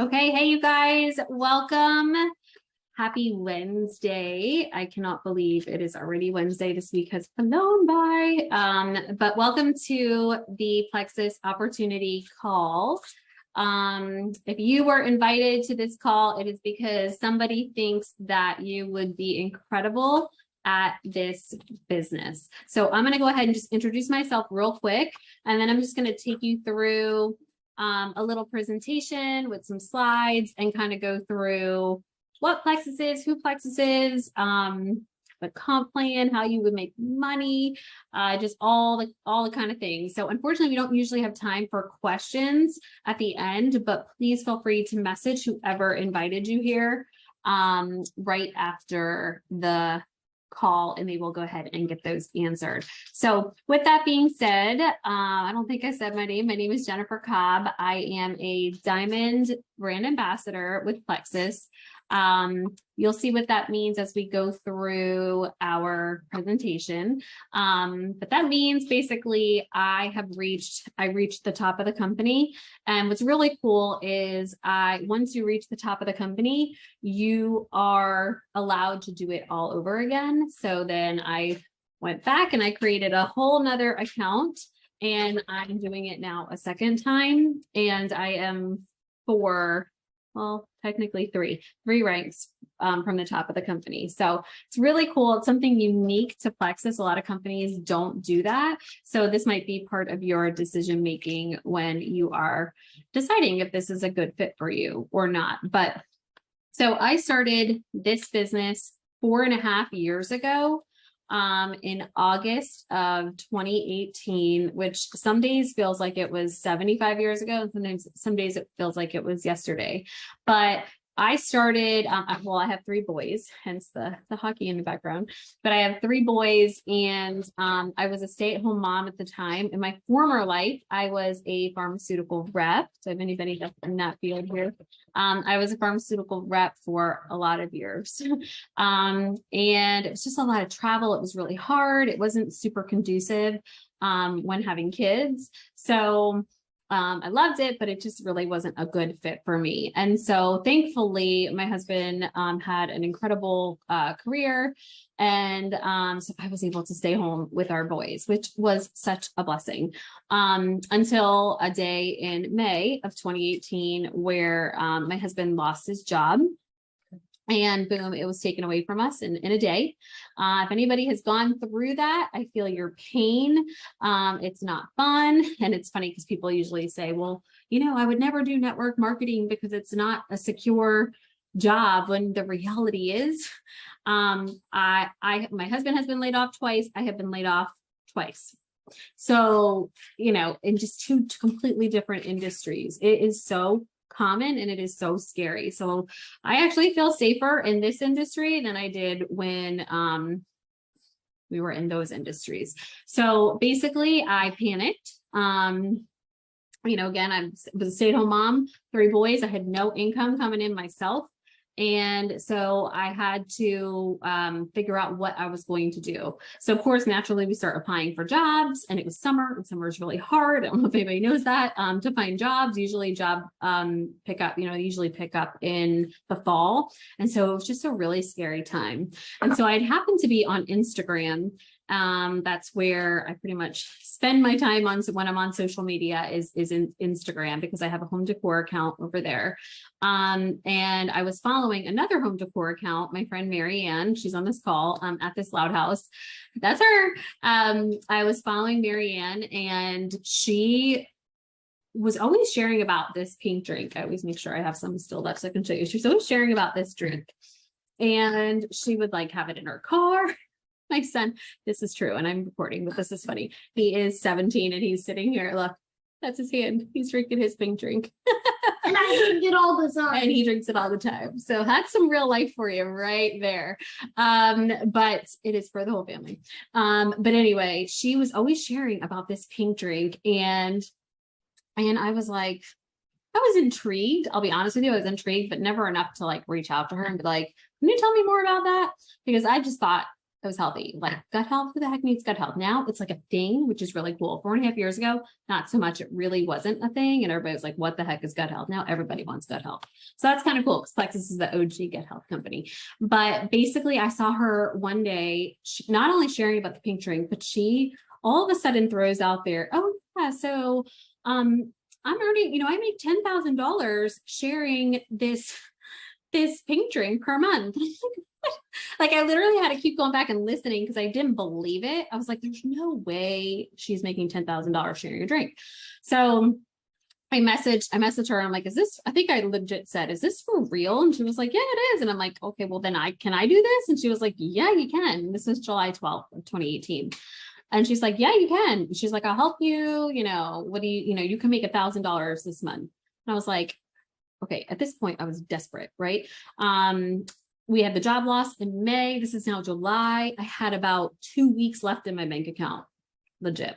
Okay, hey you guys, welcome. Happy Wednesday. I cannot believe it is already Wednesday. This week has flown by. But welcome to the Plexus Opportunity Call. If you were invited to this call, it is because somebody thinks that you would be incredible at this business. So I'm going to go ahead and just introduce myself real quick, and then I'm just going to take you through a little presentation with some slides and kind of go through what Plexus is, who Plexus is, the comp plan, how you would make money, just all the kind of things. So unfortunately, we don't usually have time for questions at the end, but please feel free to message whoever invited you here right after the call, and they will go ahead and get those answered. So with that being said, I don't think I said my name. My name is Jennifer Cobb. I am a Diamond brand ambassador with Plexus. You'll see what that means as we go through our presentation. But that means basically I reached the top of the company. And what's really cool is once you reach the top of the company, you are allowed to do it all over again. So then I went back and I created a whole nother account, and I'm doing it now a second time. And I am technically three ranks from the top of the company. So it's really cool. It's something unique to Plexus. A lot of companies don't do that. So this might be part of your decision making when you are deciding if this is a good fit for you or not. But so I started this business 4.5 years ago. In August of 2018, which some days feels like it was 75 years ago, and some days it feels like it was yesterday. But I started, I have 3 boys, hence the hockey in the background, but I have 3 boys, and I was a stay-at-home mom at the time. In my former life, I was a pharmaceutical rep. So if anybody that's in that field here, I was a pharmaceutical rep for a lot of years. And it was just a lot of travel. It was really hard. It wasn't super conducive when having kids. So I loved it, but it just really wasn't a good fit for me. And so thankfully, my husband had an incredible career. And so I was able to stay home with our boys, which was such a blessing until a day in May of 2018 where my husband lost his job. And boom, it was taken away from us in a day. If anybody has gone through that, I feel your pain. It's not fun. And it's funny because people usually say, well, I would never do network marketing because it's not a secure job, when the reality is, my husband has been laid off twice. I have been laid off twice. So, in just 2 completely different industries, it is so common and it is so scary. So I actually feel safer in this industry than I did when we were in those industries. So basically I panicked. Again, I was a stay-at-home mom, 3 boys. I had no income coming in myself. And so I had to figure out what I was going to do. So of course, naturally, we start applying for jobs, and it was summer, and summer is really hard. I don't know if anybody knows that, to find jobs. Usually job pick up, usually pick up in the fall. And so it was just a really scary time. And so I'd happened to be on Instagram. That's where I pretty much spend my time on. So when I'm on social media is in Instagram, because I have a home decor account over there. And I was following another home decor account, my friend Marianne, she's on this call, at this Loud House. That's her. I was following Marianne, and she was always sharing about this pink drink. I always make sure I have some still left so I can show you. She's always sharing about this drink, and she would have it in her car. My son, this is true, and I'm recording, but this is funny. He is 17 and he's sitting here. Look, that's his hand. He's drinking his pink drink. And I drink it all the time. And he drinks it all the time. So that's some real life for you right there. But it is for the whole family. But anyway, she was always sharing about this pink drink, and I was like, I was intrigued. I'll be honest with you, I was intrigued, but never enough to reach out to her and be like, can you tell me more about that? Because I just thought it was healthy. Like gut health, who the heck needs gut health? Now it's like a thing, which is really cool. 4.5 years ago, not so much. It really wasn't a thing. And everybody was like, what the heck is gut health? Now everybody wants gut health. So that's kind of cool because Plexus is the OG gut health company. But basically I saw her one day, not only sharing about the pink drink, but she all of a sudden throws out there, oh yeah, so I'm earning, I make $10,000 sharing this pink drink per month. Like I literally had to keep going back and listening because I didn't believe it. I was like, there's no way she's making $10,000 sharing a drink. So I messaged her. And I'm like, I think I legit said, is this for real? And she was like, yeah, it is. And I'm like, okay, well then can I do this? And she was like, yeah, you can. This was July 12th of 2018. And she's like, yeah, you can. And she's like, I'll help you. What do you can make $1,000 this month. And I was like, okay, at this point I was desperate, right? We had the job loss in May. This is now July. I had about 2 weeks left in my bank account, legit.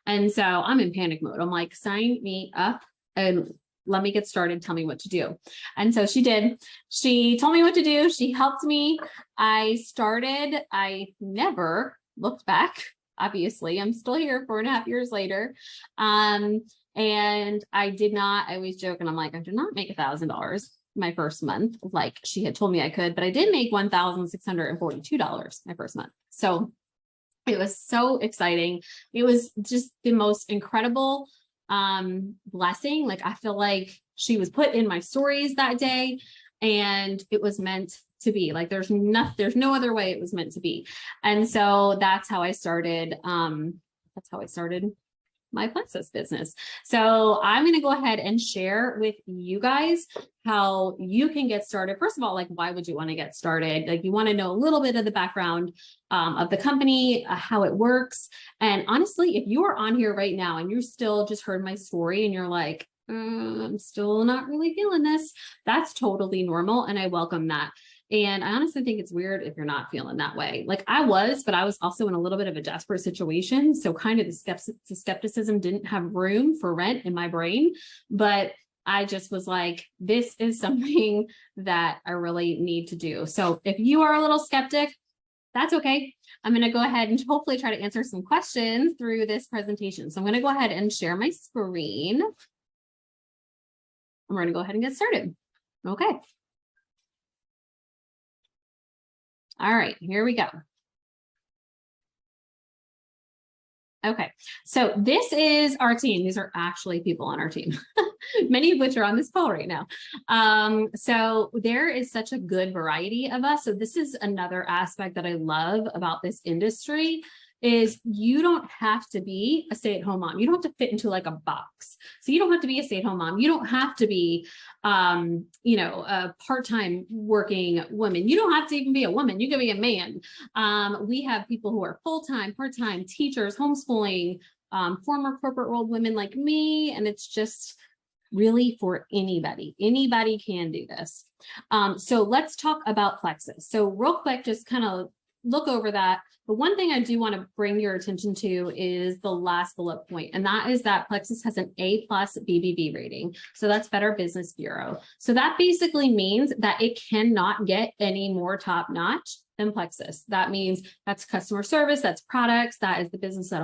And so I'm in panic mode. I'm like, sign me up and let me get started. Tell me what to do. And so she did. She told me what to do. She helped me. I never looked back. Obviously, I'm still here 4.5 years later. And I always joke and I'm like, I did not make $1,000 my first month, like she had told me I could, but I did make $1,642 my first month. So it was so exciting. It was just the most incredible blessing. Like I feel like she was put in my stories that day and it was meant to be. Like there's no other way it was meant to be. And so that's how I started. My Plexus business. So I'm going to go ahead and share with you guys how you can get started. First of all, like, why would you want to get started? Like you want to know a little bit of the background of the company, how it works. And honestly, if you are on here right now and you still just heard my story and you're like, I'm still not really feeling this, that's totally normal. And I welcome that. And I honestly think it's weird if you're not feeling that way. Like I was, but I was also in a little bit of a desperate situation. So kind of the skepticism didn't have room for rent in my brain, but I just was like, this is something that I really need to do. So if you are a little skeptic, that's okay. I'm going to go ahead and hopefully try to answer some questions through this presentation. So I'm going to go ahead and share my screen. And we're going to go ahead and get started. Okay. All right, here we go. Okay, so this is our team. These are actually people on our team, many of which are on this call right now. So there is such a good variety of us. So this is another aspect that I love about this industry is you don't have to be a stay-at-home mom. You don't have to fit into like a box. So you don't have to be a stay-at-home mom. You don't have to be, a part-time working woman. You don't have to even be a woman. You can be a man. We have people who are full-time, part-time teachers, homeschooling, former corporate world women like me. And it's just really for anybody. Anybody can do this. So let's talk about Plexus. So real quick, just kind of look over that. But one thing I do want to bring your attention to is the last bullet point, and that is that Plexus has an A+ BBB rating. So that's Better Business Bureau. So that basically means that it cannot get any more top-notch than Plexus. That means that's customer service, that's products, that is the business as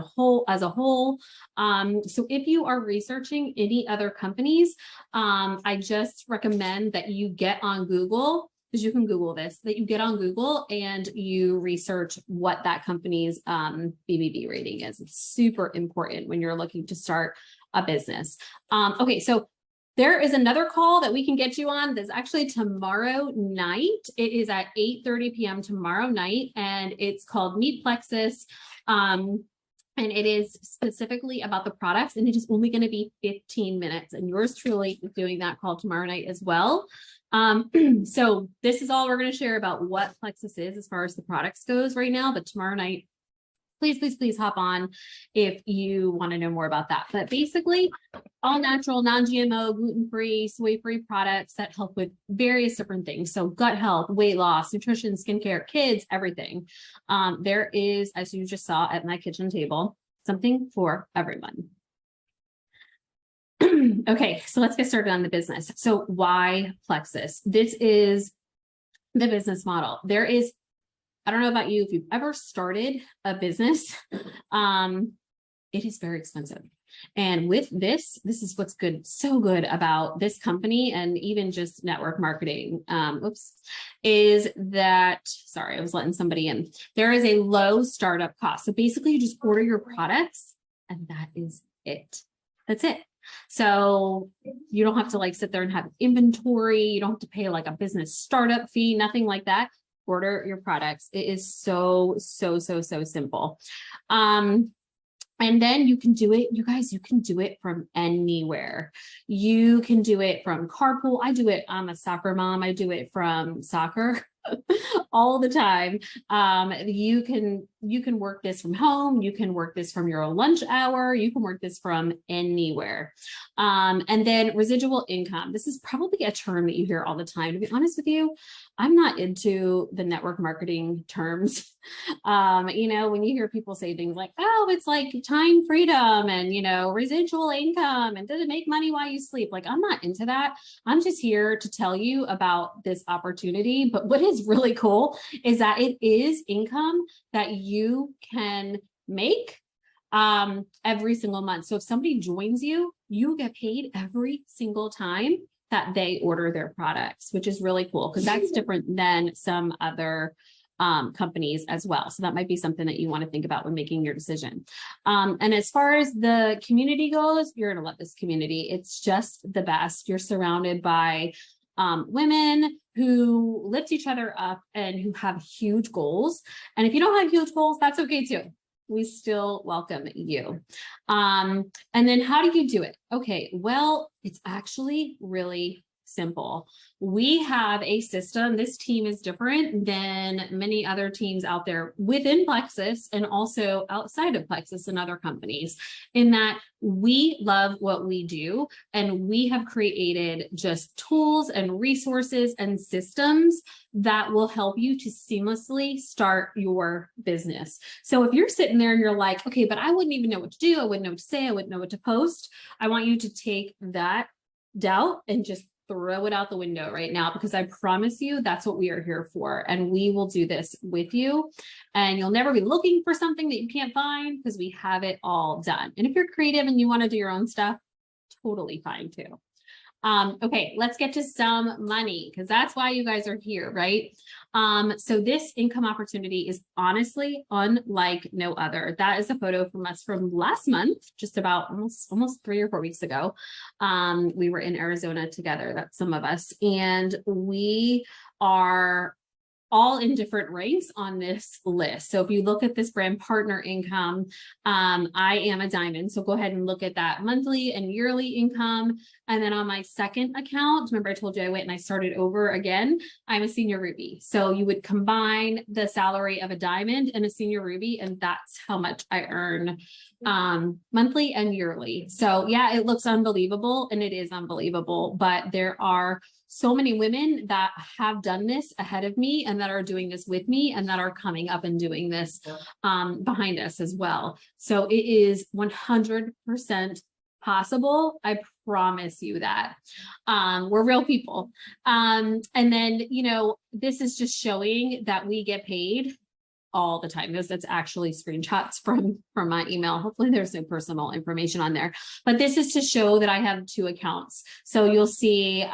a whole. So if you are researching any other companies, I just recommend that you get on Google, because you can Google this, that you get on Google and you research what that company's BBB rating is. It's super important when you're looking to start a business. Okay, so there is another call that we can get you on. That's actually tomorrow night. It is at 8:30 p.m. tomorrow night, and it's called Meet Plexus. And it is specifically about the products, and it is only going to be 15 minutes. And yours truly is doing that call tomorrow night as well. So this is all we're going to share about what Plexus is as far as the products goes right now. But tomorrow night, please hop on if you want to know more about that. But basically, all natural, non-GMO, gluten-free, soy-free products that help with various different things. So gut health, weight loss, nutrition, skincare, kids, everything. There is, as you just saw at my kitchen table, something for everyone. Okay, so let's get started on the business. So why Plexus? This is the business model. There is I don't know about you, if you've ever started a business, it is very expensive. And with this is what's good, so good about this company and even just network marketing, is that, sorry, I was letting somebody in. There is a low startup cost. So basically you just order your products and that is it. That's it. So you don't have to like sit there and have inventory. You don't have to pay like a business startup fee, nothing like that. Order your products. It is so simple. And then you can do it, you guys, you can do it from anywhere. You can do it from carpool. I do it. I'm a soccer mom. I do it from soccer all the time. You can work this from home. You can work this from your lunch hour. You can work this from anywhere. And then residual income. This is probably a term that you hear all the time. To be honest with you, I'm not into the network marketing terms. You know, when you hear people say things like, oh, it's like time freedom and, you know, residual income and does it make money while you sleep? Like, I'm not into that. I'm just here to tell you about this opportunity. But what is really cool is that it is income that you can make every single month. So if somebody joins you, you get paid every single time that they order their products, which is really cool because that's different than some other companies as well. So that might be something that you want to think about when making your decision. And as far as the community goes, you're going to love this community. It's just the best. You're surrounded by women who lift each other up and who have huge goals. And if you don't have huge goals, that's okay too. We still welcome you. And then how do you do it? Okay, well, it's actually really simple. We have a system. This team is different than many other teams out there within Plexus and also outside of Plexus and other companies, in that we love what we do and we have created just tools and resources and systems that will help you to seamlessly start your business. So if you're sitting there and you're like, okay, but I wouldn't even know what to do. I wouldn't know what to say. I wouldn't know what to post. I want you to take that doubt and just throw it out the window right now, because I promise you that's what we are here for. And we will do this with you. And you'll never be looking for something that you can't find because we have it all done. And if you're creative and you want to do your own stuff, totally fine too. Okay, let's get to some money because that's why you guys are here, right? So this income opportunity is honestly unlike no other. That is a photo from us from last month, just about almost 3 or 4 weeks ago. We were in Arizona together, that's some of us, and we are all in different ranks on this list. So if you look at this brand partner income, I am a diamond. So go ahead and look at that monthly and yearly income. And then on my second account, remember I told you I went and I started over again, I'm a senior ruby. So you would combine the salary of a diamond and a senior ruby, and that's how much I earn monthly and yearly. So yeah, it looks unbelievable and it is unbelievable, but there are so many women that have done this ahead of me and that are doing this with me and that are coming up and doing this behind us as well. So it is 100% possible. I promise you that. We're real people. And then, you know, this is just showing that we get paid all the time. That's actually screenshots from my email. Hopefully there's no personal information on there, but this is to show that I have 2 accounts. So you'll see,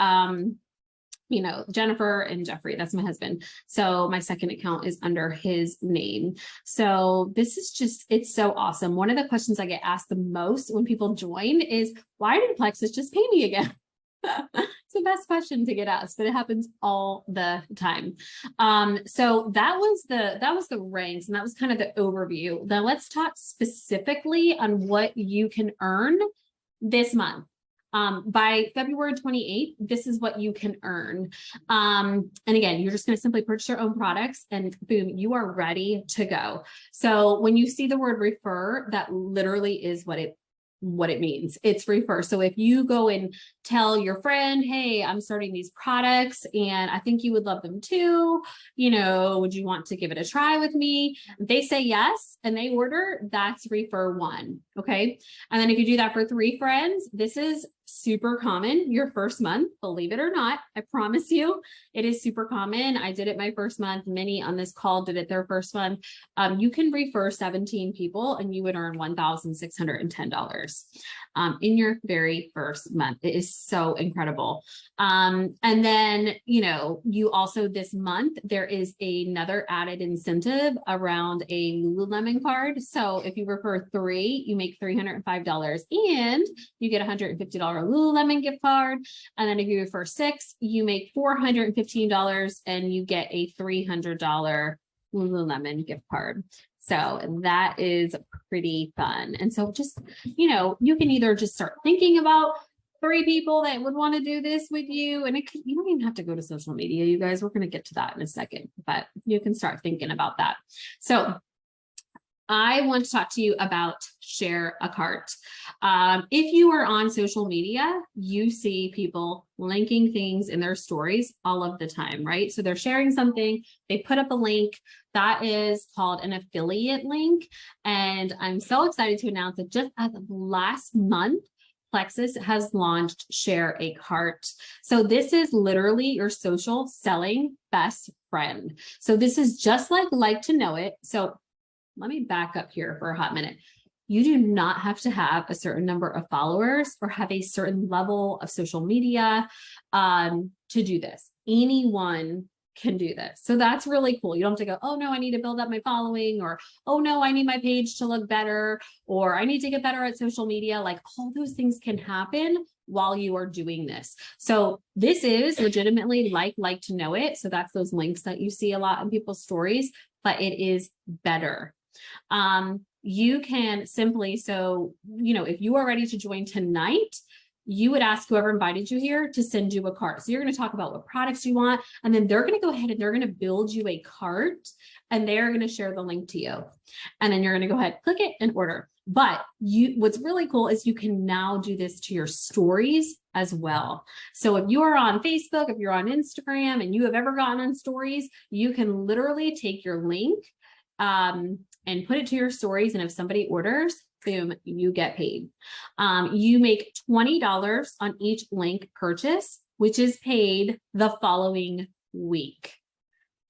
you know, Jennifer and Jeffrey, that's my husband. So my second account is under his name. So this is just, it's so awesome. One of the questions I get asked the most when people join is, why did Plexus just pay me again? It's the best question to get asked, but it happens all the time. So that was the ranks, and that was kind of the overview. Now let's talk specifically on what you can earn this month. By February 28th, this is what you can earn. And again, you're just going to simply purchase your own products and boom, you are ready to go. So when you see the word refer, that literally is what it means. It's refer. So if you go and tell your friend, hey, I'm starting these products and I think you would love them too, you know, would you want to give it a try with me? They say yes and they order, that's refer 1. Okay. And then if you do that for 3 friends, this is super common your first month, believe it or not. I promise you, it is super common. I did it my first month. Many on this call did it their first month. You can refer 17 people and you would earn $1,610 in your very first month. It is so incredible. And then, you also this month, there is another added incentive around a Lululemon card. So if you refer 3, you make $305 and you get a $150 Lululemon gift card. And then if you refer 6, you make $415 and you get a $300 Lululemon gift card. So that is pretty fun. And so just, you can either just start thinking about 3 people that would want to do this with you. And you don't even have to go to social media, you guys. We're going to get to that in a second, but you can start thinking about that. So I want to talk to you about share a cart. If you are on social media, you see people linking things in their stories all of the time, right? So they're sharing something, they put up a link that is called an affiliate link. And I'm so excited to announce that just as of last month, Plexus has launched Share a Cart. So this is literally your social selling best friend. So this is just like to know it. So let me back up here for a hot minute. You do not have to have a certain number of followers or have a certain level of social media to do this. Anyone can do this. So that's really cool. You don't have to go, oh no, I need to build up my following, or, oh no, I need my page to look better, or I need to get better at social media. Like all those things can happen while you are doing this. So this is legitimately like to know it. So that's those links that you see a lot in people's stories, but it is better. You can simply, if you are ready to join tonight, you would ask whoever invited you here to send you a cart. So you're going to talk about what products you want, and then they're going to go ahead and they're going to build you a cart, and they're going to share the link to you. And then you're going to go ahead, click it and order. But what's really cool is you can now do this to your stories as well. So if you are on Facebook, if you're on Instagram and you have ever gotten on stories, you can literally take your link, and put it to your stories. And if somebody orders, boom, you get paid. You make $20 on each link purchase, which is paid the following week.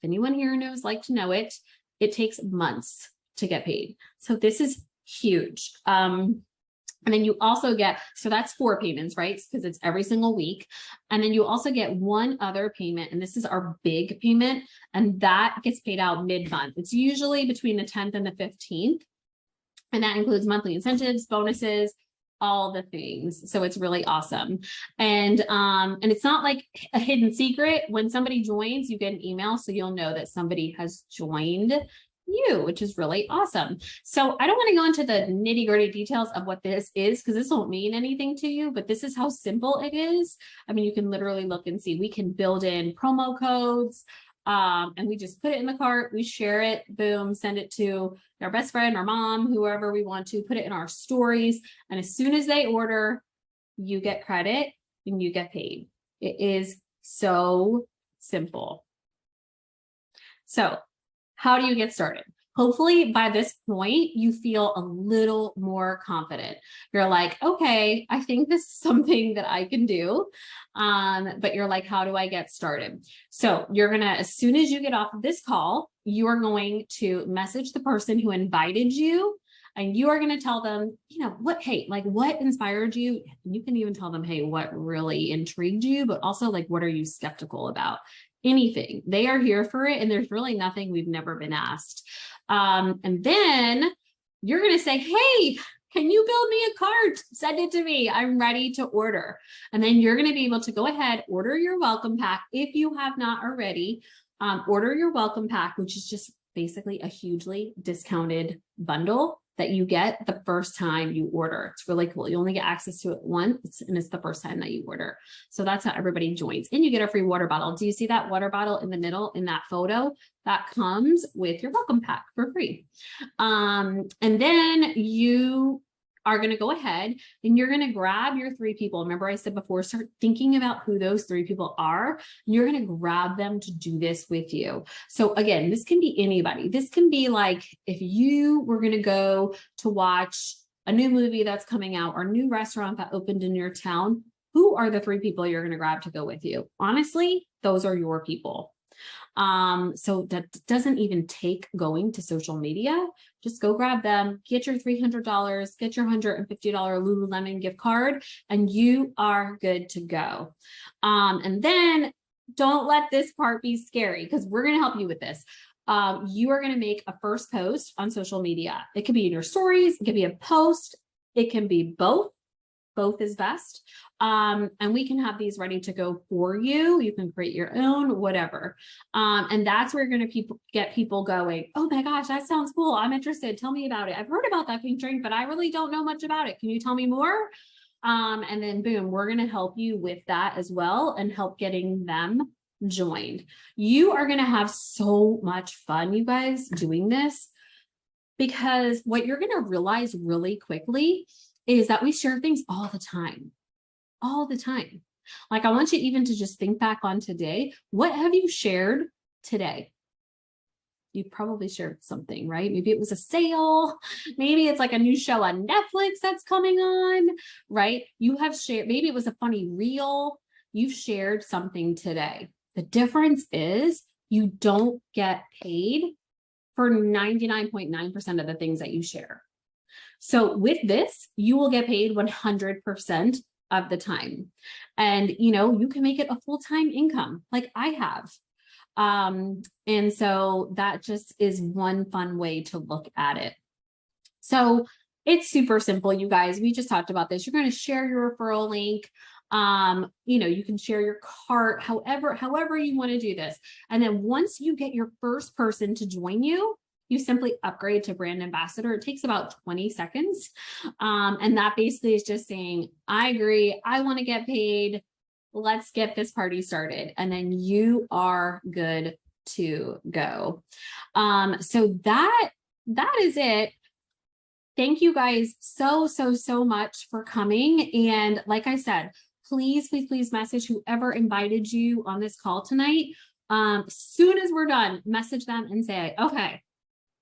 If anyone here knows, like to know it, it takes months to get paid. So this is huge. And then you also get, so that's 4 payments, right? Because it's every single week. And then you also get one other payment, and this is our big payment, and that gets paid out mid-month. It's usually between the 10th and the 15th. And that includes monthly incentives, bonuses, all the things. So it's really awesome. And it's not like a hidden secret. When somebody joins, you get an email, so you'll know that somebody has joined you, which is really awesome. So I don't want to go into the nitty-gritty details of what this is, because this won't mean anything to you, but this is how simple it is. I mean, you can literally look and see, we can build in promo codes, and we just put it in the cart, we share it, boom, send it to our best friend, our mom, whoever we want to, put it in our stories. And as soon as they order, you get credit and you get paid. It is so simple. So how do you get started? Hopefully by this point, you feel a little more confident. You're like, okay, I think this is something that I can do. But you're like, how do I get started? So you're going to, as soon as you get off of this call, you are going to message the person who invited you, and you are going to tell them, what inspired you? You can even tell them, hey, what really intrigued you, but also like, what are you skeptical about? Anything. They are here for it, and there's really nothing we've never been asked. And then you're going to say, hey, can you build me a cart? Send it to me. I'm ready to order. And then you're going to be able to go ahead, order your welcome pack. If you have not already, order your welcome pack, which is just basically a hugely discounted bundle that you get the first time you order. It's really cool. You only get access to it once, and it's the first time that you order. So that's how everybody joins. And you get a free water bottle. Do you see that water bottle in the middle in that photo? That comes with your welcome pack for free. And then you are going to go ahead and you're going to grab your 3 people. Remember I said before, start thinking about who those 3 people are. You're going to grab them to do this with you. So again, this can be anybody. This can be like, if you were going to go to watch a new movie that's coming out or a new restaurant that opened in your town, who are the 3 people you're going to grab to go with you? Honestly, those are your people. So that doesn't even take going to social media. Just go grab them, get your $300, get your $150 Lululemon gift card, and you are good to go. And then don't let this part be scary, because we're going to help you with this. You are going to make a first post on social media. It could be in your stories, it could be a post, it can be both. Both is best. And we can have these ready to go for you. You can create your own, whatever. And that's where you're going to get people going, oh my gosh, that sounds cool. I'm interested. Tell me about it. I've heard about that pink drink, but I really don't know much about it. Can you tell me more? And then boom, we're going to help you with that as well and help getting them joined. You are going to have so much fun, you guys, doing this, because what you're going to realize really quickly is that we share things all the time. Like, I want you even to just think back on today. What have you shared today? You probably shared something, right? Maybe it was a sale. Maybe it's like a new show on Netflix that's coming on, right? You have shared, maybe it was a funny reel. You've shared something today. The difference is you don't get paid for 99.9% of the things that you share. So with this, you will get paid 100% of the time. And, you can make it a full-time income like I have. And so that just is one fun way to look at it. So it's super simple, you guys. We just talked about this. You're going to share your referral link. You can share your cart, however you want to do this. And then once you get your first person to join you, you simply upgrade to brand ambassador. It takes about 20 seconds. And that basically is just saying, I agree, I want to get paid. Let's get this party started. And then you are good to go. So that is it. Thank you guys so much for coming. And like I said, please message whoever invited you on this call tonight. Soon as we're done, message them and say, okay,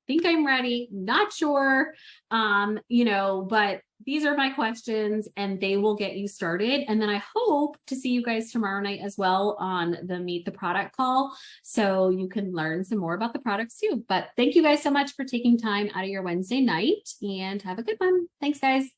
think I'm ready, not sure, but these are my questions, and they will get you started. And then I hope to see you guys tomorrow night as well on the Meet the Product call, so you can learn some more about the products too. But thank you guys so much for taking time out of your Wednesday night, and have a good one. Thanks, guys.